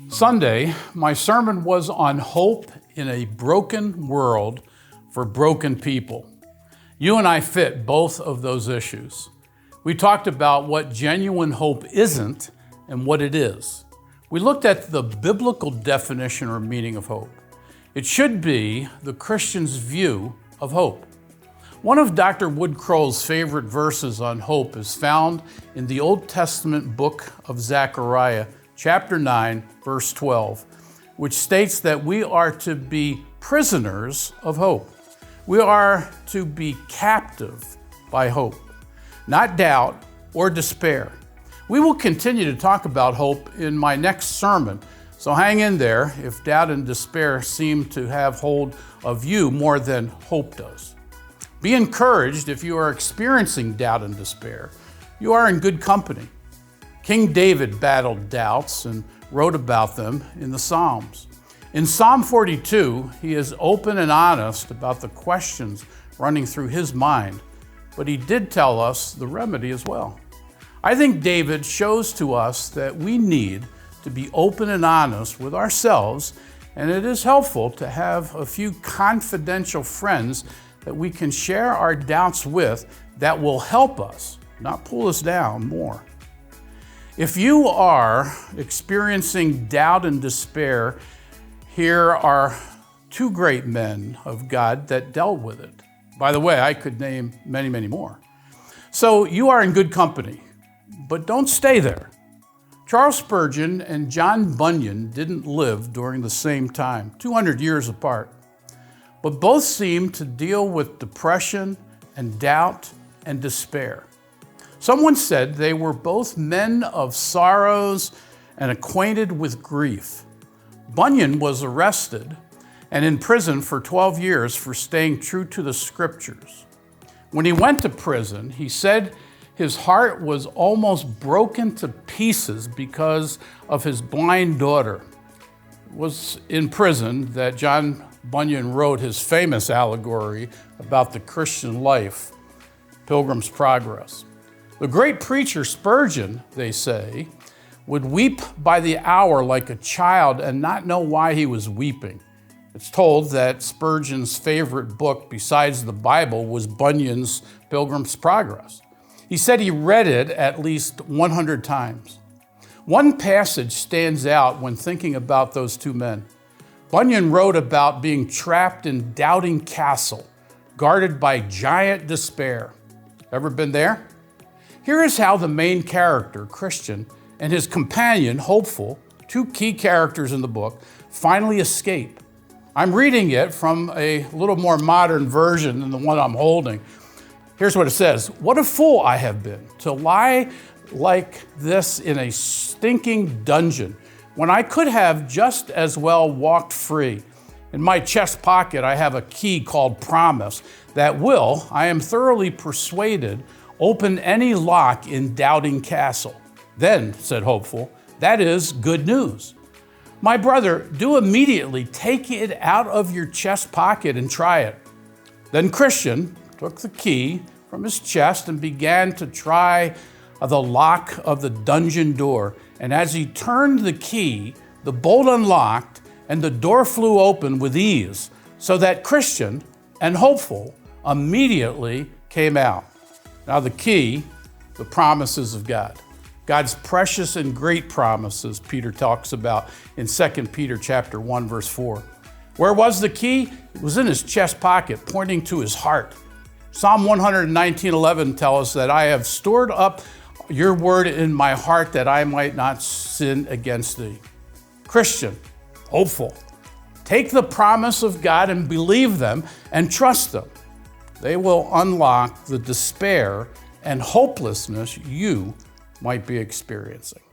Sunday, my sermon was on hope in a broken world for broken people. You and I fit both of those issues. We talked about what genuine hope isn't and what it is. We looked at the biblical definition or meaning of hope. It should be the Christian's view of hope. One of Dr. Woodcroll's favorite verses on hope is found in the Old Testament book of Zechariah, chapter 9, verse 12, which states that we are to be prisoners of hope. We are to be captive by hope, not doubt or despair. We will continue to talk about hope in my next sermon, so hang in there if doubt and despair seem to have hold of you more than hope does. Be encouraged if you are experiencing doubt and despair. You are in good company. King David battled doubts and wrote about them in the Psalms. In Psalm 42, he is open and honest about the questions running through his mind, but he did tell us the remedy as well. I think David shows to us that we need to be open and honest with ourselves, and it is helpful to have a few confidential friends that we can share our doubts with that will help us, not pull us down more. If you are experiencing doubt and despair, here are two great men of God that dealt with it. By the way, I could name many, many more. So you are in good company, but don't stay there. Charles Spurgeon and John Bunyan didn't live during the same time, 200 years apart, but both seemed to deal with depression and doubt and despair. Someone said they were both men of sorrows and acquainted with grief. Bunyan was arrested and in prison for 12 years for staying true to the scriptures. When he went to prison, he said his heart was almost broken to pieces because of his blind daughter. It was in prison that John Bunyan wrote his famous allegory about the Christian life, Pilgrim's Progress. The great preacher Spurgeon, they say, would weep by the hour like a child and not know why he was weeping. It's told that Spurgeon's favorite book besides the Bible was Bunyan's Pilgrim's Progress. He said he read it at least 100 times. One passage stands out when thinking about those two men. Bunyan wrote about being trapped in Doubting Castle, guarded by giant despair. Ever been there? Here is how the main character, Christian, and his companion, Hopeful, two key characters in the book, finally escape. I'm reading it from a little more modern version than the one I'm holding. Here's what it says. "What a fool I have been to lie like this in a stinking dungeon when I could have just as well walked free. In my chest pocket, I have a key called Promise that will, I am thoroughly persuaded, open any lock in Doubting Castle." "Then," said Hopeful, "that is good news. My brother, do immediately take it out of your chest pocket and try it." Then Christian took the key from his chest and began to try the lock of the dungeon door. And as he turned the key, the bolt unlocked and the door flew open with ease, so that Christian and Hopeful immediately came out. Now the key, the promises of God. God's precious and great promises Peter talks about in 2 Peter chapter 1, verse 4. Where was the key? It was in his chest pocket, pointing to his heart. Psalm 119:11 tells us that I have stored up your word in my heart that I might not sin against thee. Christian, Hopeful, take the promise of God and believe them and trust them. They will unlock the despair and hopelessness you might be experiencing.